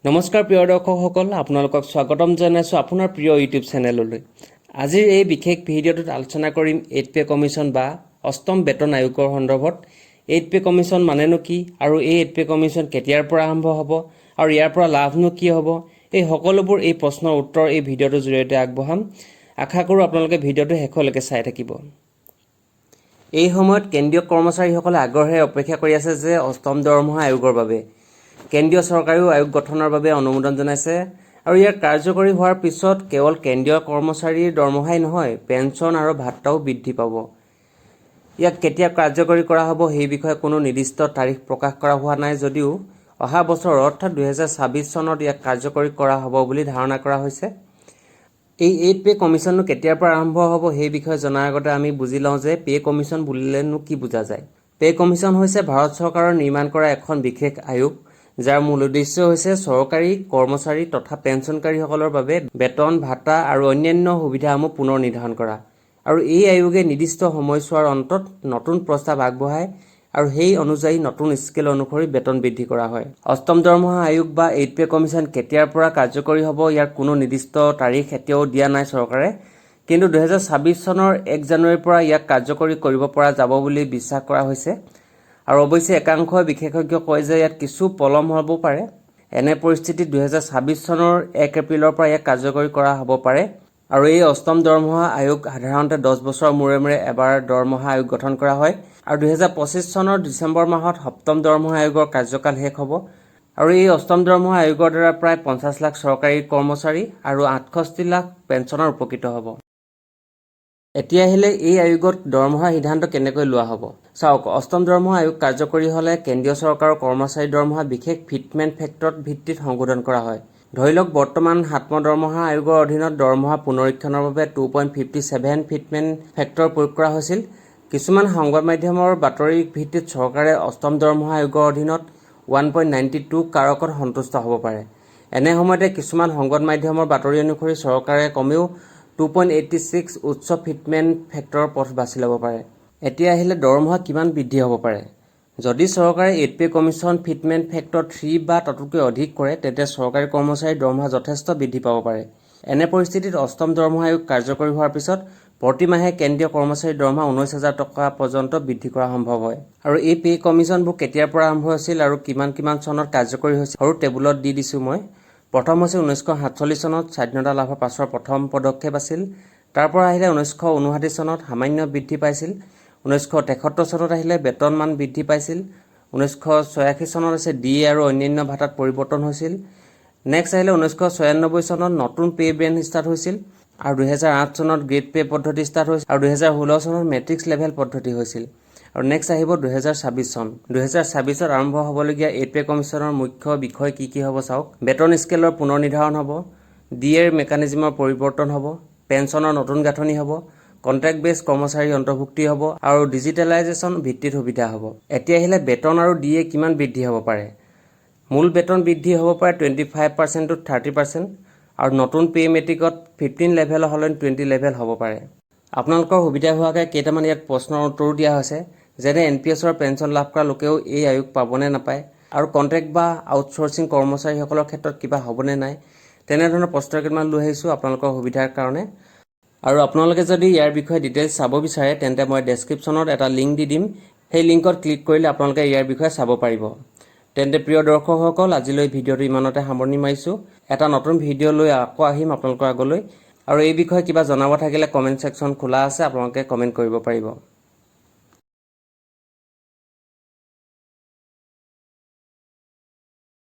নমস্কাৰ প্ৰিয় দৰ্শকসকল, আপোনালোকক স্বাগতম জনাইছোঁ আপোনাৰ প্ৰিয় ইউটিউব চেনেললৈ। আজিৰ এই বিশেষ ভিডিঅ'টোত আলোচনা কৰিম 8 পে কমিশ্যন বা অষ্টম বেতন আয়োগৰ সন্দৰ্ভত। 8 পে কমিশ্যন মানেনো কি আৰু এই 8 পে কমিশ্যন কেতিয়াৰ পৰা আৰম্ভ হ'ব আৰু ইয়াৰ পৰা লাভনো কি হ'ব, এই সকলোবোৰ এই প্ৰশ্নৰ উত্তৰ এই ভিডিঅ'টোৰ জৰিয়তে আগবঢ়াম। আশা কৰোঁ আপোনালোকে ভিডিঅ'টো শেষলৈকে চাই থাকিব। এই সময়ত কেন্দ্ৰীয় কৰ্মচাৰীসকলে আগ্ৰহেৰে অপেক্ষা কৰি আছে যে অষ্টম দৰমহা আয়োগৰ বাবে। কেন্দ্ৰীয় চৰকাৰেও আয়োগ গঠনৰ বাবে অনুমোদন জনাইছে আৰু ইয়াৰ কাৰ্যকৰী হোৱাৰ পিছত কেৱল কেন্দ্ৰীয় কৰ্মচাৰীৰ দৰমহাই নহয়, পেঞ্চন আৰু ভাত্তাও বৃদ্ধি পাব। ইয়াক কেতিয়া কাৰ্যকৰী কৰা হ'ব সেই বিষয়ে কোনো নিৰ্দিষ্ট তাৰিখ প্ৰকাশ কৰা হোৱা নাই যদিও অহা বছৰ অৰ্থাৎ 2026 চনত ইয়াক কাৰ্যকৰী কৰা হ'ব বুলি ধাৰণা কৰা হৈছে। এই 8 পে কমিশ্যননো কেতিয়াৰ পৰা আৰম্ভ হ'ব সেই বিষয়ে জনাৰ আগতে আমি বুজি লওঁ যে পে কমিশ্যন বুলিলেনো কি বুজা যায়। পে কমিশ্যন হৈছে ভাৰত চৰকাৰৰ নিৰ্মাণ কৰা এখন বিশেষ আয়োগ, যাৰ মূল উদ্দেশ্য হৈছে চৰকাৰী কৰ্মচাৰী তথা পেঞ্চনকাৰীসকলৰ বাবে বেতন, ভাতা আৰু অন্যান্য সুবিধাসমূহ পুনৰ নিৰ্ধাৰণ কৰা। আৰু এই আয়োগে নিৰ্দিষ্ট সময়ছোৱাৰ অন্তত নতুন প্ৰস্তাৱ আগবঢ়ায় আৰু সেই অনুযায়ী নতুন স্কেল অনুসৰি বেতন বৃদ্ধি কৰা হয়। অষ্টম দৰমহা আয়োগ বা 8 পে কমিশ্যন কেতিয়াৰ পৰা কাৰ্যকৰী হ'ব ইয়াৰ কোনো নিৰ্দিষ্ট তাৰিখ এতিয়াও দিয়া নাই চৰকাৰে, কিন্তু 2026 চনৰ 1 জানুৱাৰীৰ পৰা ইয়াক কাৰ্যকৰী কৰিব পৰা যাব বুলি বিশ্বাস কৰা হৈছে। আৰু অৱশ্যে একাংশ বিশেষজ্ঞই কয় যে ইয়াত কিছু পলম হ'ব পাৰে। এনে পৰিস্থিতিত 2026 চনৰ 1 এপ্ৰিলৰ পৰা ইয়াক কাৰ্যকৰী কৰা হ'ব পাৰে। আৰু এই অষ্টম দৰমহা আয়োগ সাধাৰণতে 10 বছৰৰ মূৰে মূৰে এবাৰ দৰমহা আয়োগ গঠন কৰা হয় আৰু 2025 চনৰ ডিচেম্বৰ মাহত সপ্তম দৰমহা আয়োগৰ কাৰ্যকাল শেষ হ'ব। আৰু এই অষ্টম দৰমহা আয়োগৰ দ্বাৰা প্ৰায় 50 লাখ চৰকাৰী কৰ্মচাৰী আৰু 68 লাখ পেঞ্চনৰ উপকৃত হ'ব। এতিয়া আহিলে এই আয়োগত দৰমহাৰ সিদ্ধান্ত কেনেকৈ লোৱা হ'ব। চাওক, অষ্টম দৰমহা আয়োগ কাৰ্যকৰী হ'লে কেন্দ্ৰীয় চৰকাৰৰ কৰ্মচাৰীৰ দৰমহা বিশেষ ফিটমেণ্ট ফেক্টৰ ভিত্তিত সংশোধন কৰা হয়। ধৰি লওক বৰ্তমান সাতম দৰমহা আয়োগৰ অধীনত দৰমহা পুনৰীক্ষণৰ বাবে 2.57 ফিটমেণ্ট ফেক্টৰ প্ৰয়োগ কৰা হৈছিল। কিছুমান সংবাদ মাধ্যমৰ বাতৰিৰ ভিত্তিত চৰকাৰে অষ্টম দৰমহা আয়োগৰ অধীনত 1.92 কাৰকত সন্তুষ্ট হ'ব পাৰে। এনে সময়তে কিছুমান সংবাদ মাধ্যমৰ বাতৰি অনুসৰি চৰকাৰে কমেও 2.86 উচ্চ ফিটমেণ্ট ফেক্টৰৰ পথ বাছি ল'ব পাৰে। এতিয়া আহিলে দৰমহা কিমান বৃদ্ধি হ'ব পাৰে। যদি চৰকাৰে 8 পে কমিশ্যন ফিটমেণ্ট ফেক্টৰ 3 বা ততোতকৈ অধিক কৰে, তেন্তে চৰকাৰী কৰ্মচাৰীৰ দৰমহা যথেষ্ট বৃদ্ধি পাব পাৰে। এনে পৰিস্থিতিত অষ্টম দৰমহা আয়োগ কাৰ্যকৰী হোৱাৰ পিছত প্ৰতি মাহে কেন্দ্ৰীয় কৰ্মচাৰীৰ দৰমহা 19,000 টকা পৰ্যন্ত বৃদ্ধি কৰা সম্ভৱ হয়। আৰু এই পে কমিশ্যনবোৰ কেতিয়াৰ পৰা আৰম্ভ হৈছিল আৰু কিমান চনত কাৰ্যকৰী হৈছিল সৰু টেবুলত দি দিছোঁ মই। প্ৰথম হৈছে 1947 চনত স্বাধীনতা লাভৰ পাছৰ প্ৰথম পদক্ষেপ আছিল। তাৰ পৰা আহিলে 1959 চনত সামান্য বৃদ্ধি পাইছিল। 1973 চনত আহিলে বেতন মান বৃদ্ধি পাইছিল। 1986 চনত আছে ডিএ আৰু অন্যান্য ভাতাত পৰিৱৰ্তন হৈছিল। নেক্সট আহিলে 1996 চনত নতুন পে বেণ্ড ষ্টাৰ্ট হৈছিল আৰু 2008 চনত গ্ৰেড পে পদ্ধতি ষ্টাৰ্ট হৈছিল আৰু 2016 চনত মেট্ৰিক্স লেভেল পদ্ধতি হৈছিল। আৰু নেক্সট আহিব 2026 চন। 2026ত আৰম্ভ হ'বলগীয়া 8 পে কমিশ্যনৰ মুখ্য বিষয় কি হ'ব চাওক। বেতন স্কেলৰ পুনৰ নিৰ্ধাৰণ হ'ব, ডিএৰ মেকানিজমৰ পৰিৱৰ্তন হ'ব, পেঞ্চনৰ নতুন গাঁথনি হ'ব, কণ্ট্ৰেক্ট বেছ কৰ্মচাৰীৰ অন্তৰ্ভুক্তি হ'ব আৰু ডিজিটেলাইজেশ্যন ভিত্তিত সুবিধা হ'ব। এতিয়া আহিলে বেতন আৰু ডিএ কিমান বৃদ্ধি হ'ব পাৰে। মূল বেতন বৃদ্ধি হ'ব পাৰে 25% to 30% আৰু নতুন পে মেট্ৰিকত 15 লেভেল হ'লে 20 লেভেল হ'ব পাৰে। আপোনালোকৰ সুবিধা হোৱাকৈ কেইটামান ইয়াত প্ৰশ্নৰ উত্তৰো দিয়া হৈছে, যেনে NPSৰ পেঞ্চন লাভ কৰা লোকেও এই আয়োগ পাবনে নাপায় আৰু কণ্ট্ৰেক্ট বা আউটচোৰ্চিং কৰ্মচাৰীসকলৰ ক্ষেত্ৰত কিবা হ'বনে নাই, তেনেধৰণৰ প্ৰশ্ন কেইটামান লৈ আহিছোঁ আপোনালোকৰ সুবিধাৰ কাৰণে। আৰু আপোনালোকে যদি ইয়াৰ বিষয়ে ডিটেইলছ চাব বিচাৰে তেন্তে মই ডেছক্ৰিপশ্যনত এটা লিংক দি দিম। সেই লিংকত ক্লিক কৰিলে আপোনালোকে ইয়াৰ বিষয়ে চাব পাৰিব। তেন্তে প্ৰিয় দৰ্শকসকল, আজিলৈ ভিডিঅ'টো ইমানতে সামৰণি মাৰিছোঁ। এটা নতুন ভিডিঅ' লৈ আকৌ আহিম আপোনালোকৰ আগলৈ। আৰু এই বিষয়ে কিবা জনাব থাকিলে কমেণ্ট ছেকশ্যন খোলা আছে, আপোনালোকে কমেণ্ট কৰিব পাৰিব।